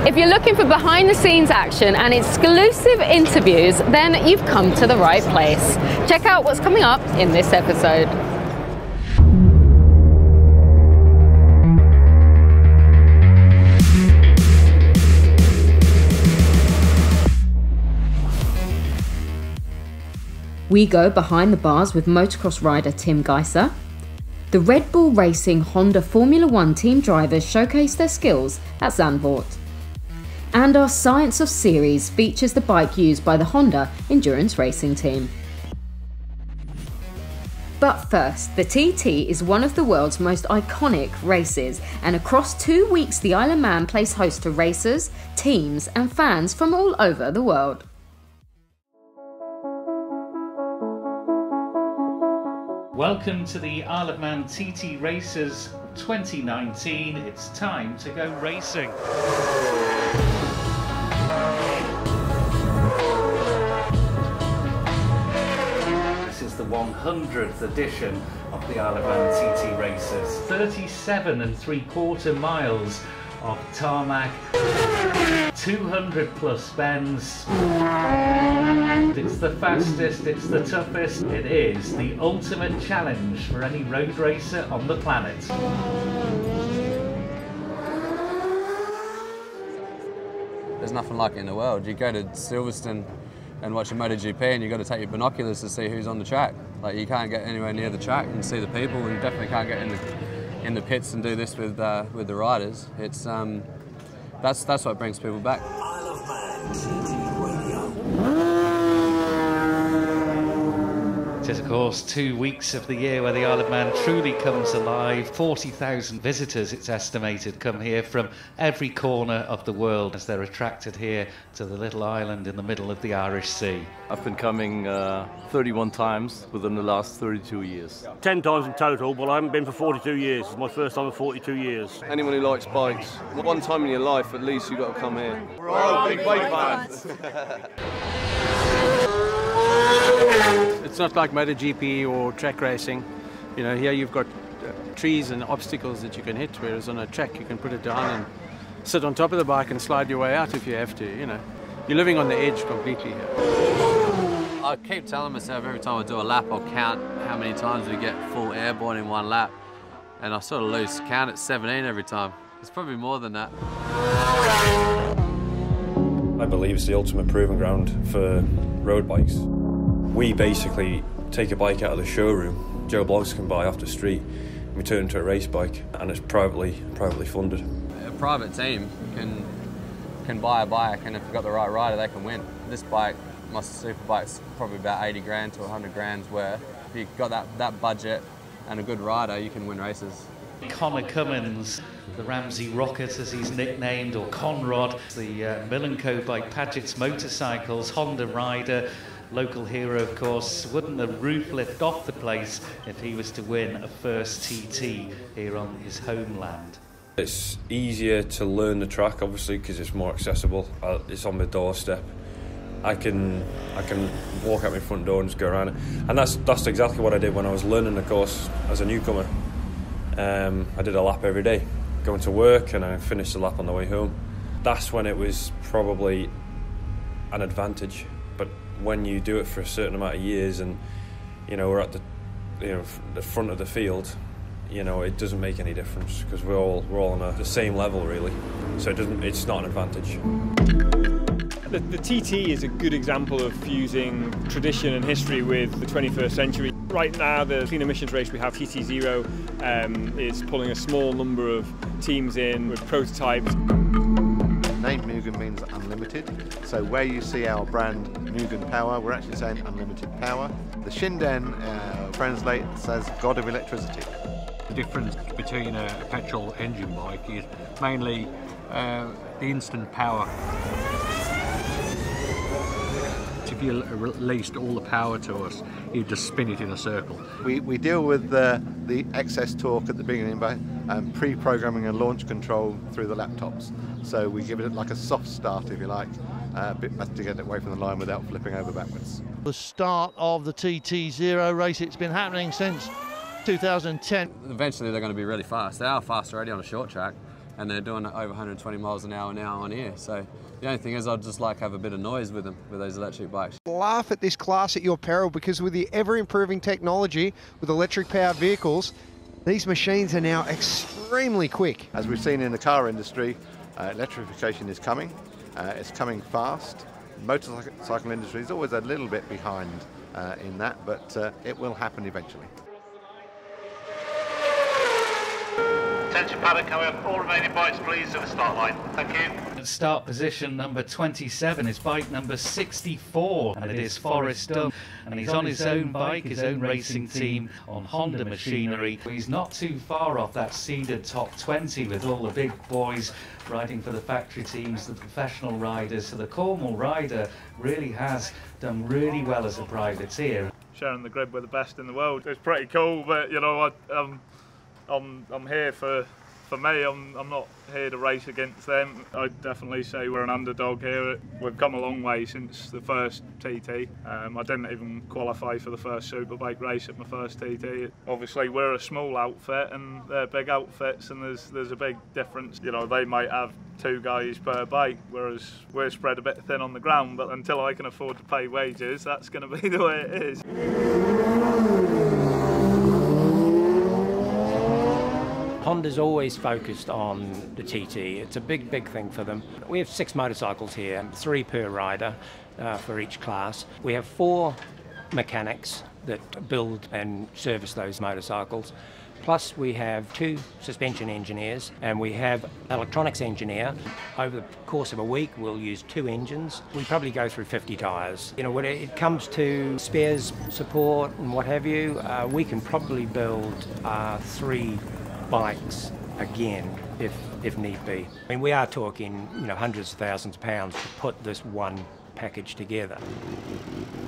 If you're looking for behind-the-scenes action and exclusive interviews, then you've come to the right place. Check out what's coming up in this episode. We go behind the bars with motocross rider Tim Gajser. The Red Bull Racing Honda Formula One team drivers showcase their skills at Zandvoort. And our Science of Series features the bike used by the Honda Endurance Racing team. But first, the TT is one of the world's most iconic races, and across 2 weeks the Isle of Man plays host to racers, teams and fans from all over the world. Welcome to the Isle of Man TT Racers 2019. It's time to go racing. This is the 100th edition of the Isle of Man TT Racers. 37 3/4 miles of tarmac, 200 plus bends. It's the fastest, it's the toughest, it is the ultimate challenge for any road racer on the planet. There's nothing like it in the world. You go to Silverstone and watch a MotoGP and you've got to take your binoculars to see who's on the track. Like, you can't get anywhere near the track and see the people, and you definitely can't get in the pits and do this with the riders. It's that's what brings people back. Isle of Man TT Radio. It is, of course, 2 weeks of the year where the Isle of Man truly comes alive. 40,000 visitors, it's estimated, come here from every corner of the world as they're attracted here to the little island in the middle of the Irish Sea. I've been coming 31 times within the last 32 years. 10 times in total, but I haven't been for 42 years. It's my first time in 42 years. Anyone who likes bikes, one time in your life at least, you've got to come here. We're all big bike fans. It's not like MotoGP or track racing. You know, here you've got trees and obstacles that you can hit, whereas on a track you can put it down and sit on top of the bike and slide your way out if you have to, you know. You're living on the edge completely here. I keep telling myself every time I do a lap, I'll count how many times we get full airborne in one lap. And I sort of lose count at 17 every time. It's probably more than that. I believe it's the ultimate proving ground for road bikes. We basically take a bike out of the showroom Joe Blogs can buy off the street, and we turn it into a race bike, and it's privately funded. A private team can buy a bike, and if you've got the right rider, they can win. This bike, my super bike's probably about 80 grand to 100 grand's worth. If you've got that budget and a good rider, you can win races. Connor Cummins, the Ramsey Rocket as he's nicknamed, or Conrod, the Mill & Co by Paget's Motorcycles, Honda rider, local hero of course. Wouldn't the roof lift off the place if he was to win a first TT here on his homeland? It's easier to learn the track, obviously, because it's more accessible. It's on my doorstep. I can walk out my front door and just go around it. And that's exactly what I did when I was learning the course as a newcomer. I did a lap every day, going to work, and I finished the lap on the way home. That's when it was probably an advantage. But when you do it for a certain amount of years, and we're at the front of the field, it doesn't make any difference, because we're all on the same level really. So it's not an advantage. The TT is a good example of fusing tradition and history with the 21st century. Right now, the clean emissions race we have, TT0, is pulling a small number of teams in with prototypes. The name Mugen means unlimited, so where you see our brand Mugen Power, we're actually saying unlimited power. The Shinden translate says God of electricity. The difference between a petrol engine bike is mainly the instant power. If you released all the power to us, you'd just spin it in a circle. We deal with the excess torque at the beginning by pre-programming and launch control through the laptops. So we give it like a soft start, if you like, a bit better to get it away from the line without flipping over backwards. The start of the TT0 race, it's been happening since 2010. Eventually they're going to be really fast. They are fast already on a short track, and they're doing it over 120 miles an hour now on here. So the only thing is I'd just like to have a bit of noise with them, with those electric bikes. Laugh at this class at your peril, because with the ever-improving technology with electric-powered vehicles, these machines are now extremely quick. As we've seen in the car industry, electrification is coming. It's coming fast. Motorcycle industry is always a little bit behind in that, but it will happen eventually. Attention paddock, can we have all remaining bikes please to the start line? Thank you. At start position number 27 is bike number 64, and it is Forrest Dunn, and he's on his own bike, his own racing team on Honda machinery. He's not too far off that seeded top 20 with all the big boys riding for the factory teams, the professional riders. So the Cornwall rider really has done really well as a privateer. Sharing the grid with the best in the world, it's pretty cool, but you know, I'm here for me. I'm not here to race against them. I'd definitely say we're an underdog here. We've come a long way since the first TT. I didn't even qualify for the first Superbike race at my first TT. Obviously we're a small outfit and they're big outfits, and there's a big difference. You know, they might have 2 guys per bike, whereas we're spread a bit thin on the ground, but until I can afford to pay wages, that's going to be the way it is. Honda's always focused on the TT. It's a big thing for them. We have 6 motorcycles here, 3 per rider for each class. We have 4 mechanics that build and service those motorcycles. Plus we have 2 suspension engineers, and we have electronics engineer. Over the course of a week we'll use 2 engines. We probably go through 50 tyres. You know, when it comes to spares, support and what have you, we can probably build 3 bikes again if need be. I mean, we are talking, you know, hundreds of thousands of pounds to put this one package together.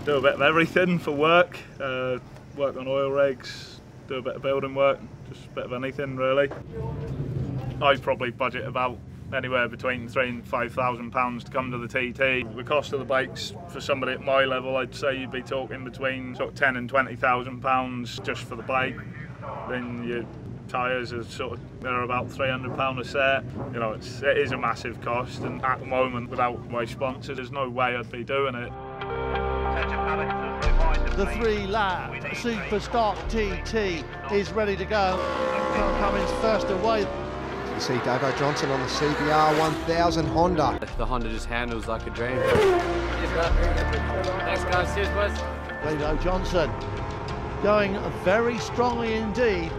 Do a bit of everything for work, work on oil rigs, do a bit of building work, just a bit of anything really. I'd probably budget about anywhere between £3,000 and £5,000 to come to the TT. The cost of the bikes for somebody at my level, I'd say you'd be talking between sort of £10,000 and £20,000 just for the bike. Then your tyres are they're about £300 a set. You know, it is a massive cost, and at the moment, without my sponsor, there's no way I'd be doing it. The 3-lap Super Stock TT is ready to go. Carl Cummins first away. You see Davo Johnson on the CBR1000 Honda. The Honda just handles like a dream. Thanks guys, cheers boys. Davo Johnson going very strongly indeed.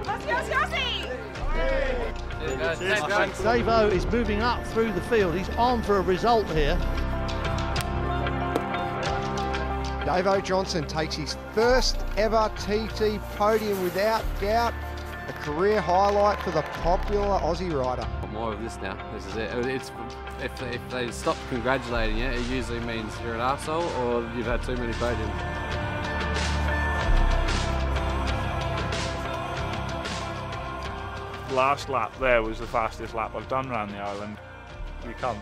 Davo is moving up through the field. He's on for a result here. Davo Johnson takes his first ever TT podium without doubt. A career highlight for the popular Aussie rider. More of this now. This is it. If they stop congratulating you, it usually means you're an arsehole or you've had too many podiums. Last lap there was the fastest lap I've done around the island. You can't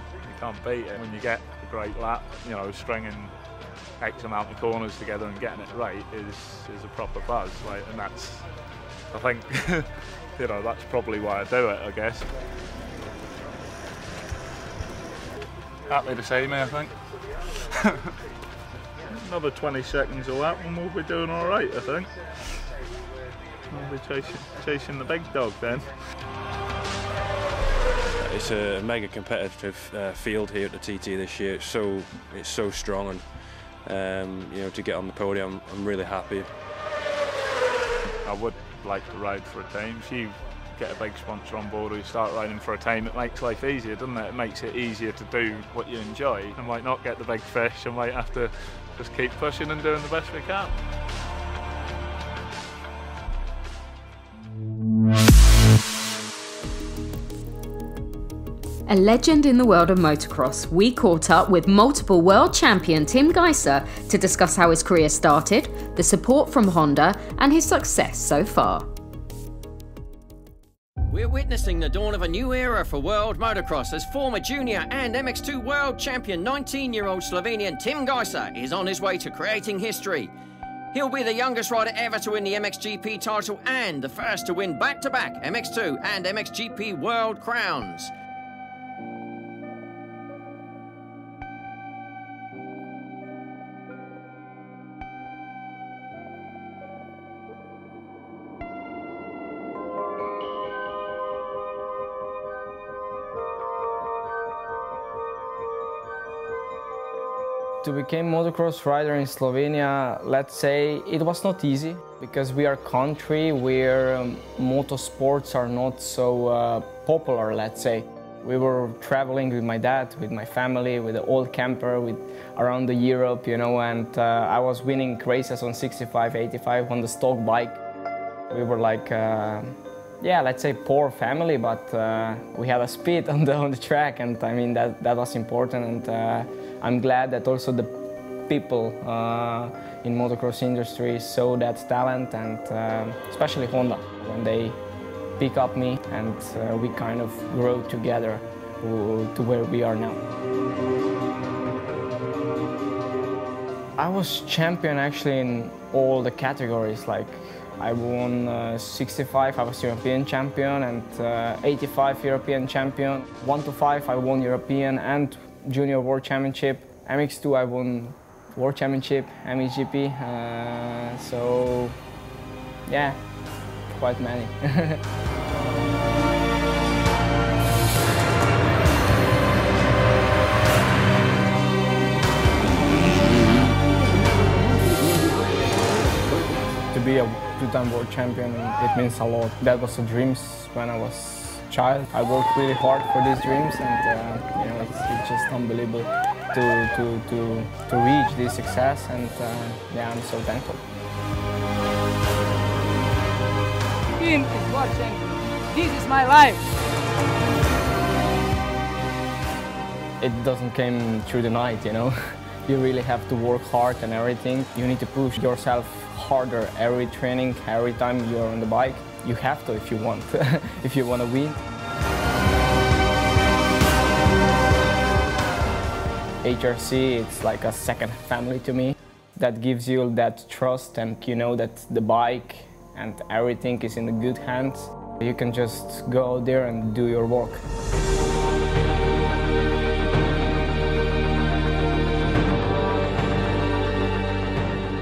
beat it when you get a great lap. You know, stringing X amount of corners together and getting it right is a proper buzz. Like, and that's, I think, you know, that's probably why I do it, I guess. Happy to see me, I think. Another 20 seconds a lap and we'll be doing all right, I think. We'll be chasing the big dog then. It's a mega competitive field here at the TT this year. It's so strong, and you know, to get on the podium, I'm really happy. I would like to ride for a team. If you get a big sponsor on board or you start riding for a team, it makes life easier, doesn't it? It makes it easier to do what you enjoy. I might not get the big fish. I might have to just keep pushing and doing the best we can. A legend in the world of motocross, we caught up with multiple world champion Tim Gajser to discuss how his career started, the support from Honda, and his success so far. We're witnessing the dawn of a new era for world motocross as former junior and MX2 world champion 19-year-old Slovenian Tim Gajser is on his way to creating history. He'll be the youngest rider ever to win the MXGP title and the first to win back-to-back MX2 and MXGP World crowns. To become motocross rider in Slovenia, let's say it was not easy because we are a country where motorsports are not so popular, let's say. We were traveling with my dad, with my family, with the old camper, around the Europe, you know, and I was winning races on 65, 85 on the stock bike. We were like, yeah, let's say poor family, but we had a speed on the track, and I mean that was important. And I'm glad that also the people in motocross industry saw that talent, and especially Honda, when they pick up me, and we kind of grow together to where we are now. I was champion actually in all the categories. Like I won 65, I was European champion, and 85 European champion. 1 to 5 I won European and Junior World Championship. MX2 I won World Championship, MXGP, so yeah, quite many. To be a two-time world champion, it means a lot. That was the dreams when I was a child. I worked really hard for these dreams, and you know, it's just unbelievable to reach this success, and yeah, I'm so thankful. Team is watching. This is my life. It doesn't come through the night, you know. You really have to work hard and everything. You need to push yourself harder every training, every time you're on the bike. You have to if you want, if you want to win. HRC, it's like a second family to me. That gives you that trust, and you know that the bike and everything is in the good hands. You can just go out there and do your work.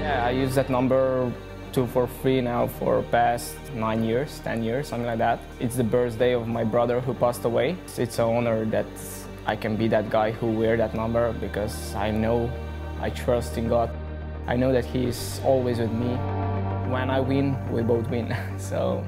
Yeah, I use that number 243 now for past 9 years, 10 years, something like that. It's the birthday of my brother who passed away. It's an honor that I can be that guy who wear that number, because I know, I trust in God. I know that He is always with me. When I win, we both win, so.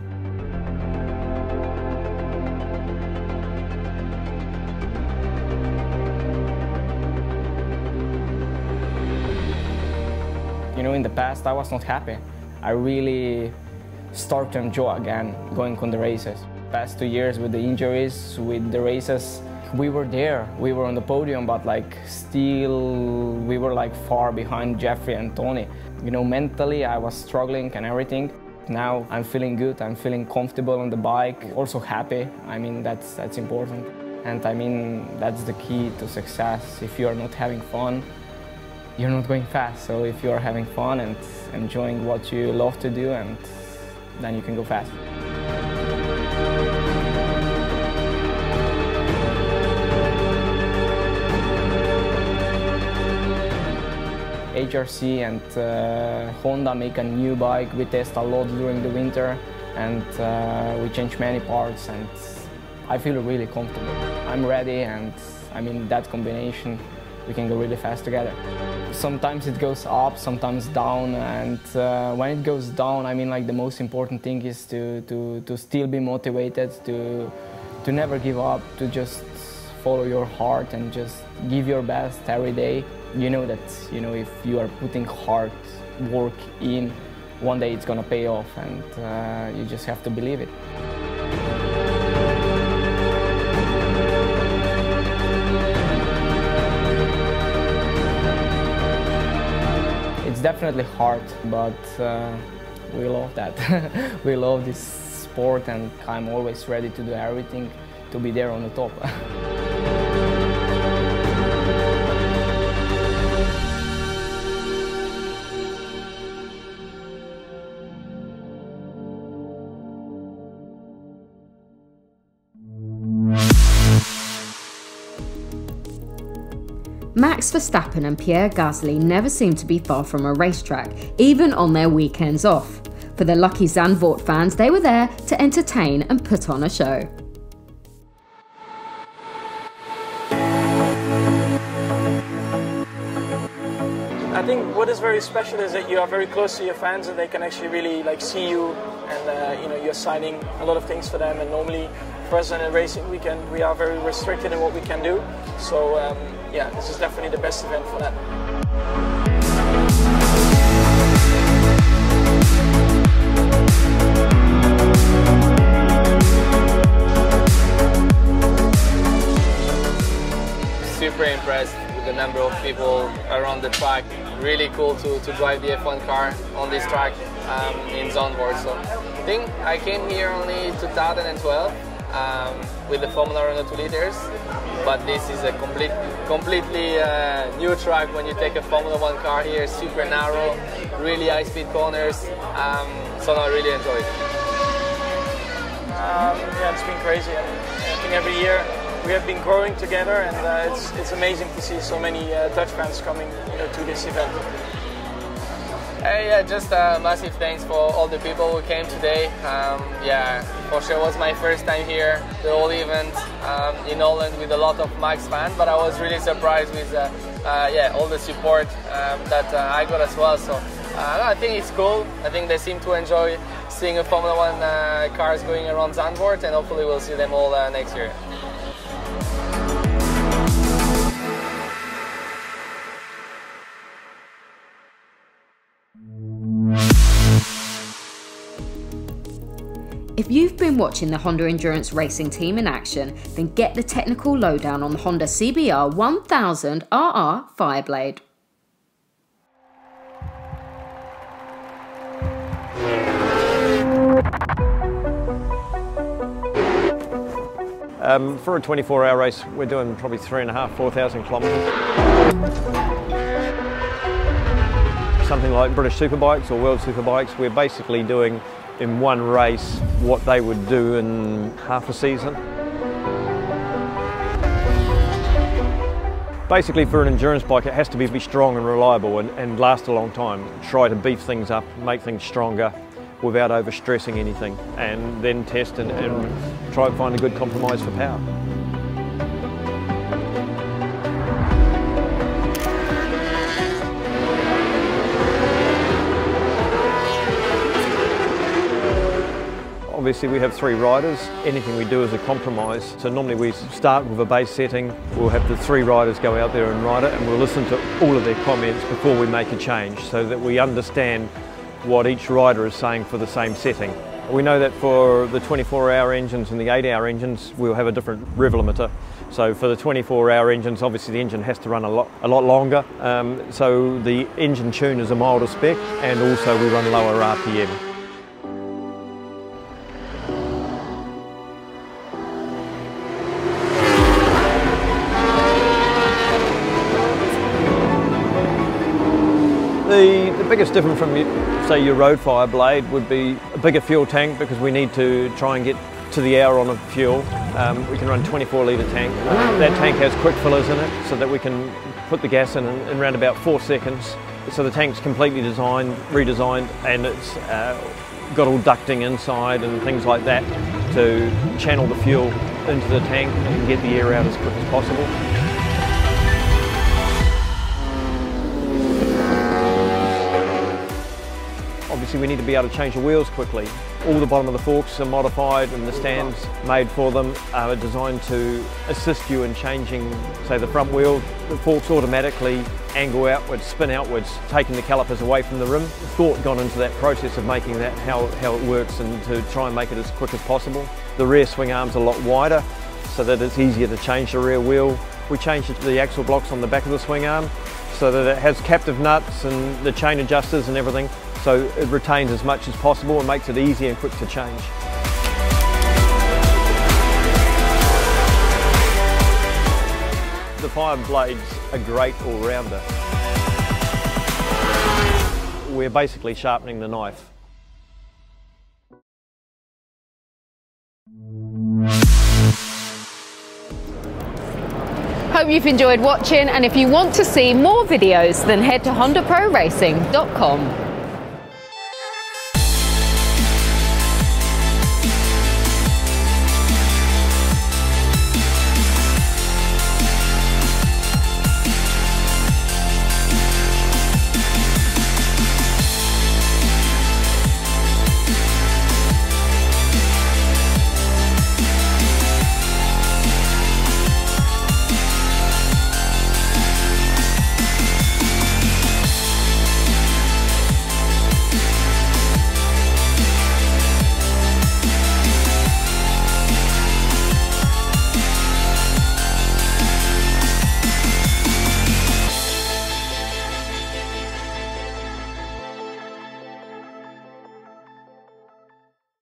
You know, in the past, I was not happy. I really started to enjoy again going on the races. Past 2 years with the injuries, with the races, we were there, we were on the podium, but like still we were like far behind Jeffrey and Tony. You know, mentally I was struggling and everything. Now I'm feeling good, I'm feeling comfortable on the bike, also happy. I mean, that's important. And I mean, that's the key to success. If you're not having fun, you're not going fast. So if you're having fun and enjoying what you love to do, and then you can go fast. HRC and Honda make a new bike. We test a lot during the winter, and we change many parts, and I feel really comfortable. I'm ready, and I mean, that combination, we can go really fast together. Sometimes it goes up, sometimes down, and when it goes down, I mean, like, the most important thing is to still be motivated, to never give up, to just follow your heart and just give your best every day. You know that, you know, if you are putting hard work in, one day it's gonna pay off, and you just have to believe it. It's definitely hard, but we love that. We love this sport, and I'm always ready to do everything to be there on the top. Max Verstappen and Pierre Gasly never seem to be far from a racetrack, even on their weekends off. For the lucky Zandvoort fans, they were there to entertain and put on a show. I think what is very special is that you are very close to your fans and they can actually really see you, and you're signing a lot of things for them. And normally for us on a racing weekend we are very restricted in what we can do. So yeah, this is definitely the best event for that. Super impressed with the number of people around the track. Really cool to drive the F1 car on this track in Zandvoort. So I think I came here only 2012 with the Formula Renault 2 liters, but this is a completely new track when you take a Formula 1 car here. Super narrow, really high-speed corners, so I really enjoy it. Yeah, it's been crazy. I think every year we have been growing together, and it's amazing to see so many Dutch fans coming to this event. Yeah, just massive thanks for all the people who came today. Yeah, for sure it was my first time here, the whole event in Holland with a lot of Max fans, but I was really surprised with yeah, all the support that I got as well. So I think it's cool. I think they seem to enjoy seeing a Formula 1 cars going around Zandvoort, and hopefully we'll see them all next year. If you've been watching the Honda Endurance Racing team in action, then get the technical lowdown on the Honda CBR1000RR Fireblade. For a 24-hour race, we're doing probably 3,500 to 4,000 kilometres. Something like British Superbikes or World Superbikes, we're basically doing in one race what they would do in half a season. Basically, for an endurance bike, it has to be strong and reliable and last a long time. Try to beef things up, make things stronger without overstressing anything, and then test and try and find a good compromise for power. Obviously we have 3 riders. Anything we do is a compromise. So normally we start with a base setting. We'll have the 3 riders go out there and ride it, and we'll listen to all of their comments before we make a change so that we understand what each rider is saying for the same setting. We know that for the 24-hour engines and the 8-hour engines, we'll have a different rev limiter. So for the 24-hour engines, obviously the engine has to run a lot longer. So the engine tune is a milder spec, and also we run lower RPM. The biggest difference from, say, your road Fireblade would be a bigger fuel tank, because we need to try and get to the hour on the fuel. We can run 24-litre tank. That tank has quick fillers in it so that we can put the gas in around about 4 seconds. So the tank's completely redesigned, and it's got all ducting inside and things like that to channel the fuel into the tank and get the air out as quick as possible. Obviously we need to be able to change the wheels quickly. All the bottom of the forks are modified, and the stands made for them are designed to assist you in changing, say, the front wheel. The forks automatically angle outwards, spin outwards, taking the calipers away from the rim. Thought gone into that process of making that how it works, and to try and make it as quick as possible. The rear swing arm's a lot wider so that it's easier to change the rear wheel. We changed the axle blocks on the back of the swing arm so that it has captive nuts and the chain adjusters and everything, so it retains as much as possible and makes it easy and quick to change. The Fireblade's a great all-rounder. We're basically sharpening the knife. hope you've enjoyed watching, and if you want to see more videos, then head to HondaProRacing.com.